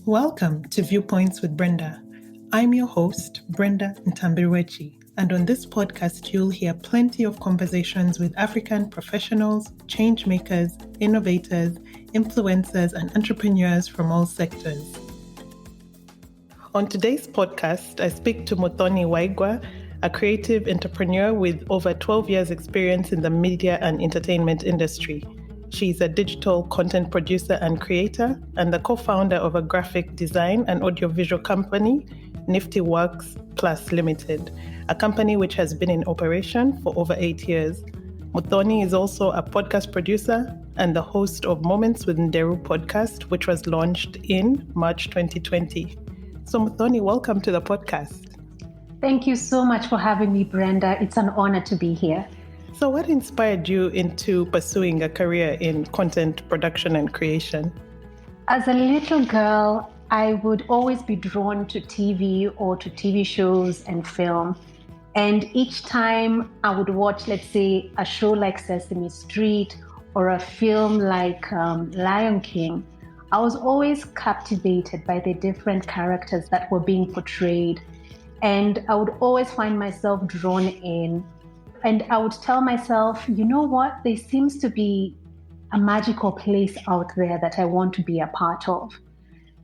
Welcome to Viewpoints with Brenda. I'm your host, Brenda Ntambirwechi, and on this podcast, you'll hear plenty of conversations with African professionals, change makers, innovators, influencers, and entrepreneurs from all sectors. On today's podcast, I speak to Muthoni Waigwa, a creative entrepreneur with over 12 years' experience in the media and entertainment industry. She's a digital content producer and creator, and the co-founder of a graphic design and audiovisual company, Nifty Works Plus Limited, a company which has been in operation for over 8 years. Muthoni is also a podcast producer and the host of Moments with Nderu podcast, which was launched in March 2020. So Muthoni, welcome to the podcast. Thank you so much for having me, Brenda. It's an honor to be here. So what inspired you into pursuing a career in content production and creation? As a little girl, I would always be drawn to TV or to TV shows and film. And each time I would watch, let's say, a show like Sesame Street or a film like Lion King, I was always captivated by the different characters that were being portrayed. And I would always find myself drawn in. And I would tell myself, you know what, there seems to be a magical place out there that I want to be a part of.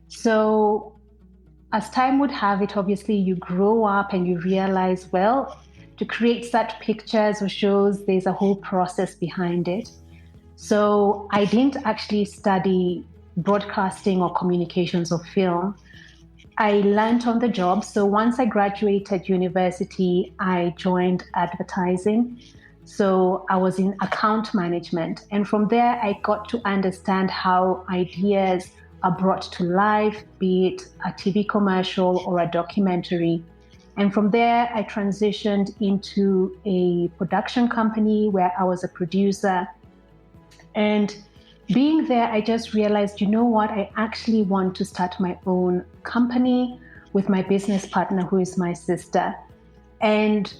So as time would have it, obviously you grow up and you realize, well, to create such pictures or shows, there's a whole process behind it. So I didn't actually study broadcasting or communications or film. I learned on the job. So once I graduated university, I joined advertising. So I was in account management. And from there, I got to understand how ideas are brought to life, be it a TV commercial or a documentary. And from there, I transitioned into a production company where I was a producer. And being there, I just realized, you know what, I actually want to start my own company with my business partner, who is my sister. And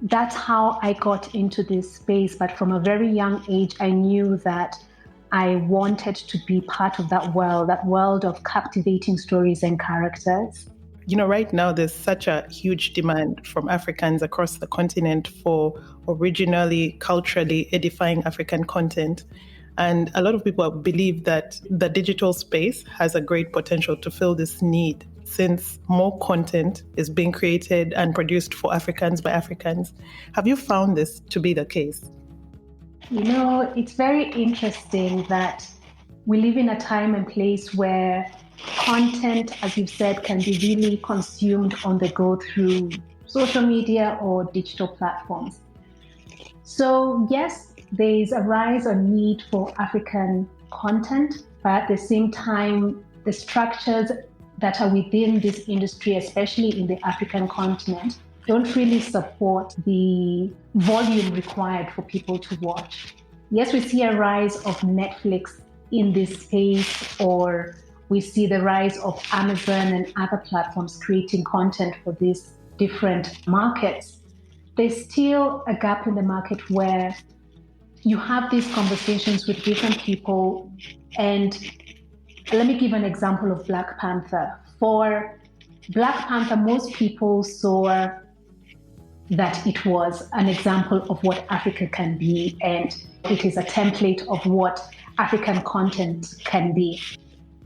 that's how I got into this space. But from a very young age, I knew that I wanted to be part of that world of captivating stories and characters. You know, right now there's such a huge demand from Africans across the continent for originally, culturally edifying African content. And a lot of people believe that the digital space has a great potential to fill this need, since more content is being created and produced for Africans by Africans. Have you found this to be the case? You know, it's very interesting that we live in a time and place where content, as you've said, can be really consumed on the go through social media or digital platforms. So yes, there is a rise on need for African content, but at the same time, the structures that are within this industry, especially in the African continent, don't really support the volume required for people to watch. Yes, we see a rise of Netflix in this space, or we see the rise of Amazon and other platforms creating content for these different markets. There's still a gap in the market where you have these conversations with different people. And let me give an example of Black Panther. For Black Panther, most people saw that it was an example of what Africa can be, and it is a template of what African content can be.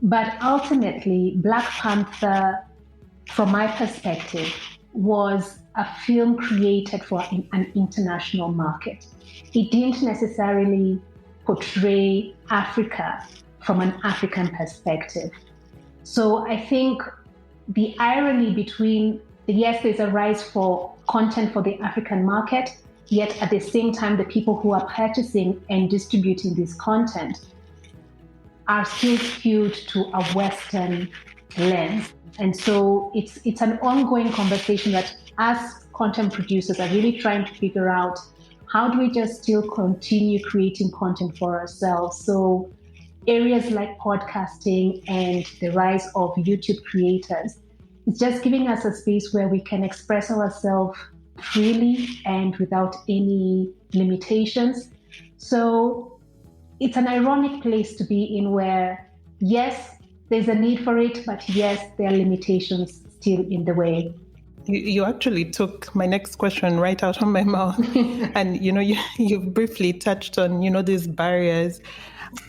But ultimately, Black Panther, from my perspective, was a film created for an international market. It didn't necessarily portray Africa from an African perspective. So I think the irony between, yes, there's a rise for content for the African market, yet at the same time, the people who are purchasing and distributing this content are still skewed to a Western lens. And so it's an ongoing conversation that as content producers are really trying to figure out, how do we just still continue creating content for ourselves? So areas like podcasting and the rise of YouTube creators, it's just giving us a space where we can express ourselves freely and without any limitations. So it's an ironic place to be in where, yes, there's a need for it, but yes, there are limitations still in the way. You actually took my next question right out of my mouth. And, you've briefly touched on, these barriers.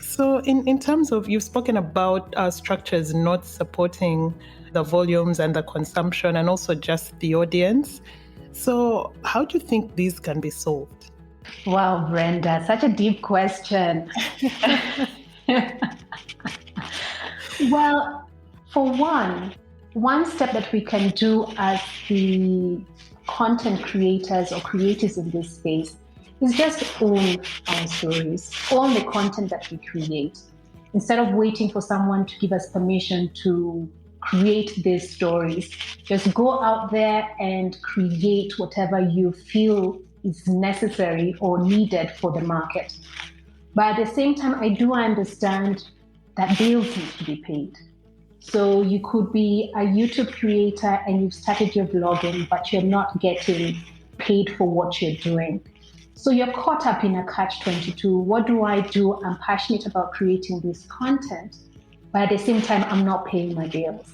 So in terms of, you've spoken about structures not supporting the volumes and the consumption and also just the audience. So how do you think these can be solved? Wow, Brenda, such a deep question. Well, for one step that we can do as the content creators or creators in this space is just own our stories, own the content that we create. Instead of waiting for someone to give us permission to create these stories, just go out there and create whatever you feel is necessary or needed for the market. But at the same time, I do understand that bills need to be paid. So you could be a YouTube creator and you've started your blogging, but you're not getting paid for what you're doing. So you're caught up in a catch-22. What do? I'm passionate about creating this content, but at the same time, I'm not paying my bills.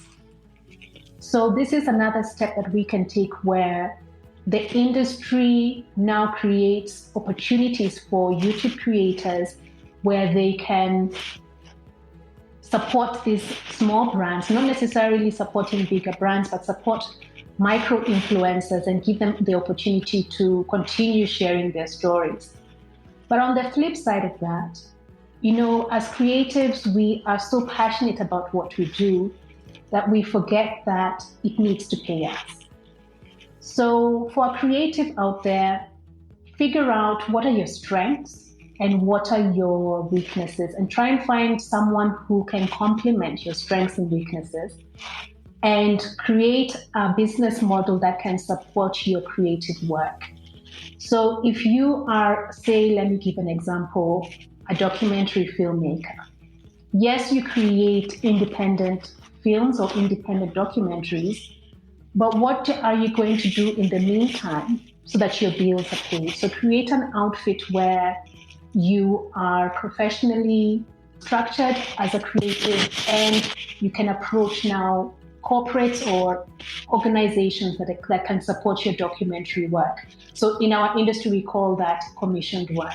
So this is another step that we can take where the industry now creates opportunities for YouTube creators where they can support these small brands, not necessarily supporting bigger brands, but support micro influencers and give them the opportunity to continue sharing their stories. But on the flip side of that, as creatives, we are so passionate about what we do that we forget that it needs to pay us. So for a creative out there, figure out what are your strengths and what are your weaknesses, and try and find someone who can complement your strengths and weaknesses and create a business model that can support your creative work. So if you are, say, let me give an example, a documentary filmmaker. Yes, you create independent films or independent documentaries, but what are you going to do in the meantime so that your bills are paid? So create an outfit where you are professionally structured as a creative and you can approach now corporates or organizations that can support your documentary work. So in our industry, we call that commissioned work.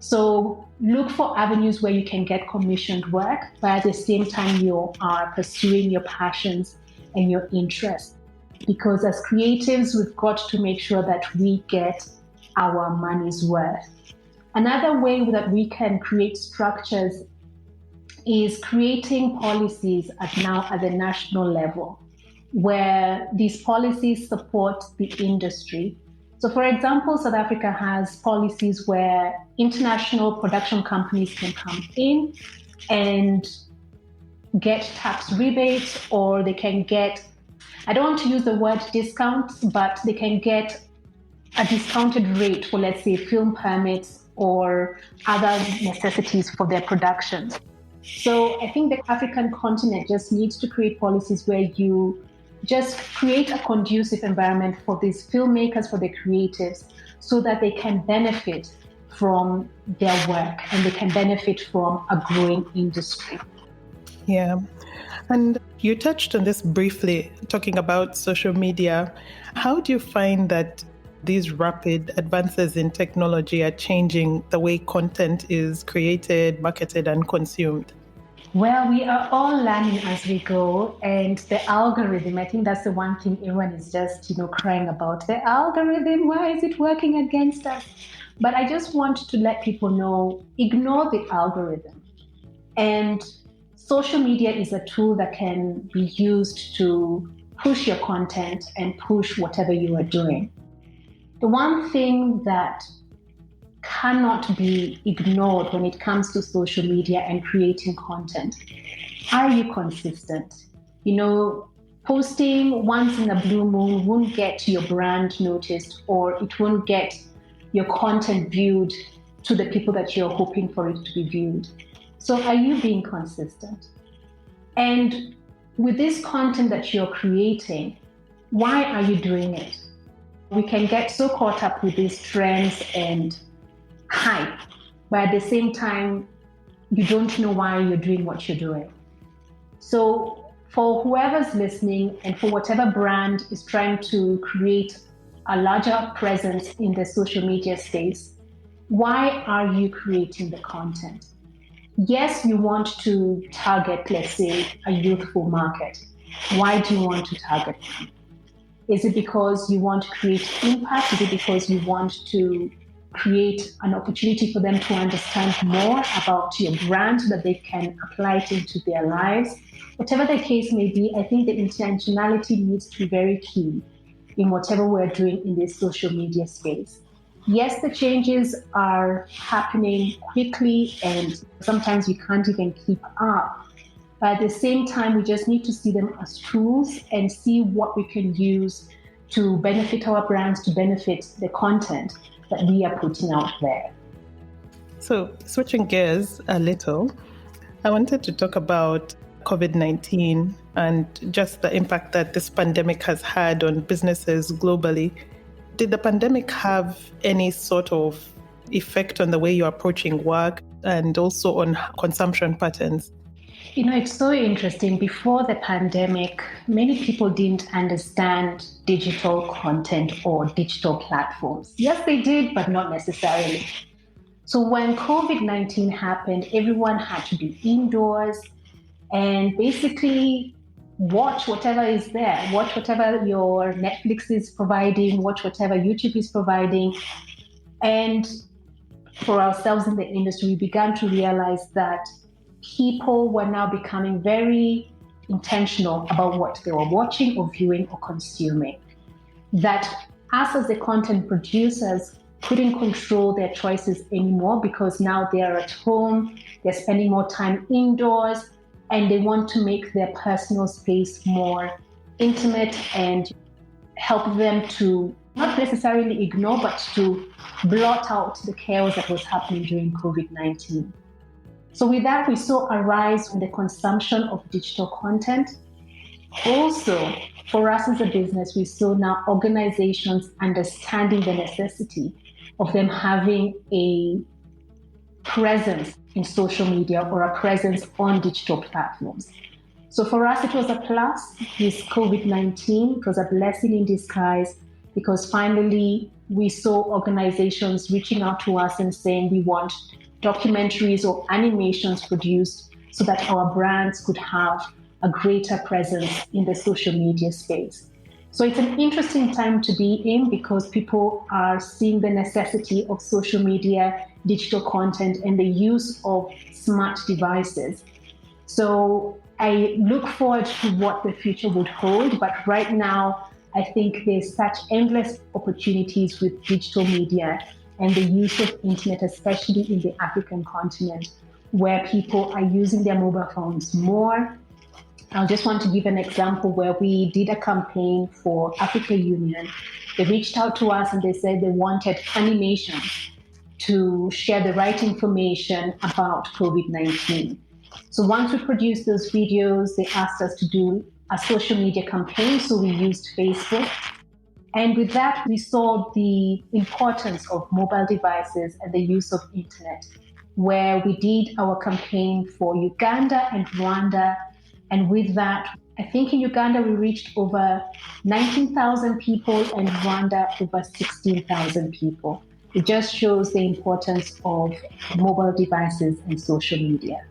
So look for avenues where you can get commissioned work, but at the same time, you are pursuing your passions and your interests. Because as creatives, we've got to make sure that we get our money's worth. Another way that we can create structures is creating policies at the national level, where these policies support the industry. So for example, South Africa has policies where international production companies can come in and get tax rebates, or they can get, I don't want to use the word discounts, but they can get a discounted rate for, let's say, film permits or other necessities for their production. So I think the African continent just needs to create policies where you just create a conducive environment for these filmmakers, for the creatives, so that they can benefit from their work and they can benefit from a growing industry. Yeah. And you touched on this briefly, talking about social media. How do you find that these rapid advances in technology are changing the way content is created, marketed, and consumed? Well, we are all learning as we go, and the algorithm, I think that's the one thing everyone is just, crying about. The algorithm, why is it working against us? But I just want to let people know, ignore the algorithm. And social media is a tool that can be used to push your content and push whatever you are doing. The one thing that cannot be ignored when it comes to social media and creating content, are you consistent? Posting once in a blue moon won't get your brand noticed, or it won't get your content viewed to the people that you're hoping for it to be viewed. So are you being consistent? And with this content that you're creating, why are you doing it? We can get so caught up with these trends and hype, but at the same time, you don't know why you're doing what you're doing. So for whoever's listening and for whatever brand is trying to create a larger presence in the social media space, why are you creating the content? Yes, you want to target, let's say, a youthful market. Why do you want to target them? Is it because you want to create impact? Is it because you want to create an opportunity for them to understand more about your brand so that they can apply it into their lives? Whatever the case may be, I think the intentionality needs to be very key in whatever we're doing in this social media space. Yes, the changes are happening quickly and sometimes we can't even keep up. But at the same time, we just need to see them as tools and see what we can use to benefit our brands, to benefit the content that we are putting out there. So switching gears a little, I wanted to talk about COVID-19 and just the impact that this pandemic has had on businesses globally. Did the pandemic have any sort of effect on the way you're approaching work and also on consumption patterns? You know, it's so interesting. Before the pandemic, many people didn't understand digital content or digital platforms. Yes, they did, but not necessarily. So when COVID-19 happened, everyone had to be indoors and basically watch whatever is there, watch whatever your Netflix is providing, watch whatever YouTube is providing. And for ourselves in the industry, we began to realize that people were now becoming very intentional about what they were watching or viewing or consuming. That us as the content producers couldn't control their choices anymore because now they are at home, they're spending more time indoors, and they want to make their personal space more intimate and help them to not necessarily ignore, but to blot out the chaos that was happening during COVID-19. So with that, we saw a rise in the consumption of digital content. Also, for us as a business, we saw now organizations understanding the necessity of them having a presence in social media or a presence on digital platforms. So for us, it was a plus, this COVID-19. It was a blessing in disguise because finally we saw organizations reaching out to us and saying we want documentaries or animations produced so that our brands could have a greater presence in the social media space. So it's an interesting time to be in because people are seeing the necessity of social media, digital content, and the use of smart devices. So I look forward to what the future would hold, but right now, I think there's such endless opportunities with digital media and the use of internet, especially in the African continent, where people are using their mobile phones more. I just want to give an example where we did a campaign for Africa Union. They reached out to us and they said they wanted animation to share the right information about COVID-19. So once we produced those videos, they asked us to do a social media campaign. So we used Facebook. And with that, we saw the importance of mobile devices and the use of internet, where we did our campaign for Uganda and Rwanda. And with that, I think in Uganda, we reached over 19,000 people and Rwanda over 16,000 people. It just shows the importance of mobile devices and social media.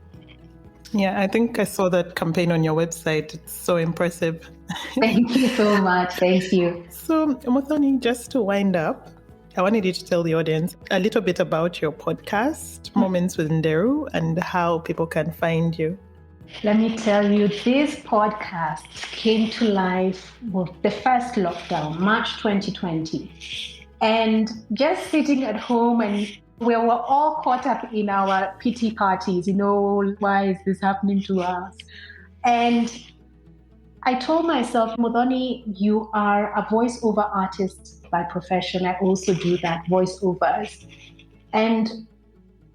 Yeah, I think I saw that campaign on your website. It's so impressive. Thank you so much. Thank you. So, Muthoni, just to wind up, I wanted you to tell the audience a little bit about your podcast, Moments with Nderu, and how people can find you. Let me tell you, this podcast came to life with the first lockdown, March 2020. And just sitting at home and we were all caught up in our pity parties, why is this happening to us? And I told myself, Muthoni, you are a voiceover artist by profession. I also do that, voiceovers. And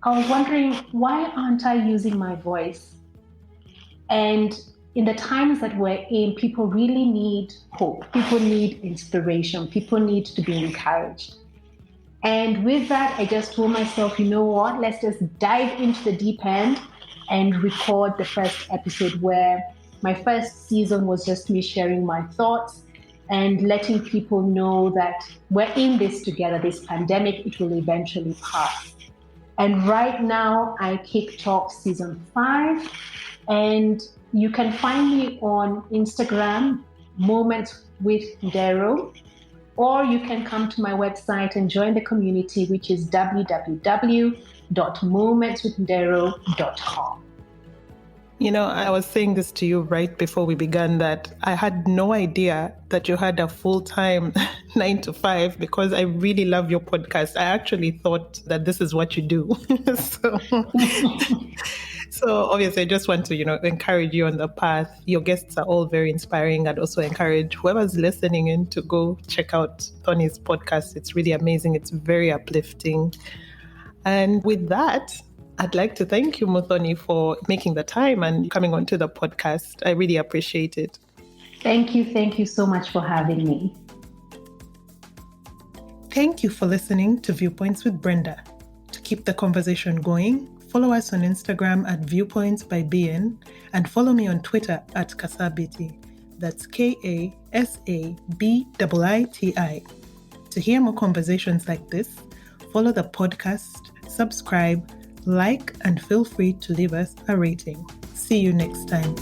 I was wondering, why aren't I using my voice? And in the times that we're in, people really need hope. People need inspiration. People need to be encouraged. And with that, I just told myself, you know what? Let's just dive into the deep end and record the first episode, where my first season was just me sharing my thoughts and letting people know that we're in this together. This pandemic, it will eventually pass. And right now, I kicked off season 5, and you can find me on Instagram, Moments with Ndero, or you can come to my website and join the community, which is www.momentswithdero.com. I was saying this to you right before we began that I had no idea that you had a full-time 9 to 5, because I really love your podcast. I actually thought that this is what you do. So obviously I just want to, encourage you on the path. Your guests are all very inspiring, and also encourage whoever's listening in to go check out Muthoni's podcast. It's really amazing. It's very uplifting. And with that, I'd like to thank you, Muthoni, for making the time and coming onto the podcast. I really appreciate it. Thank you. Thank you so much for having me. Thank you for listening to Viewpoints with Brenda. To keep the conversation going, follow us on Instagram at Viewpoints by BN, and follow me on Twitter at Kasabiti. That's KASABIITI. To hear more conversations like this, follow the podcast, subscribe, like, and feel free to leave us a rating. See you next time.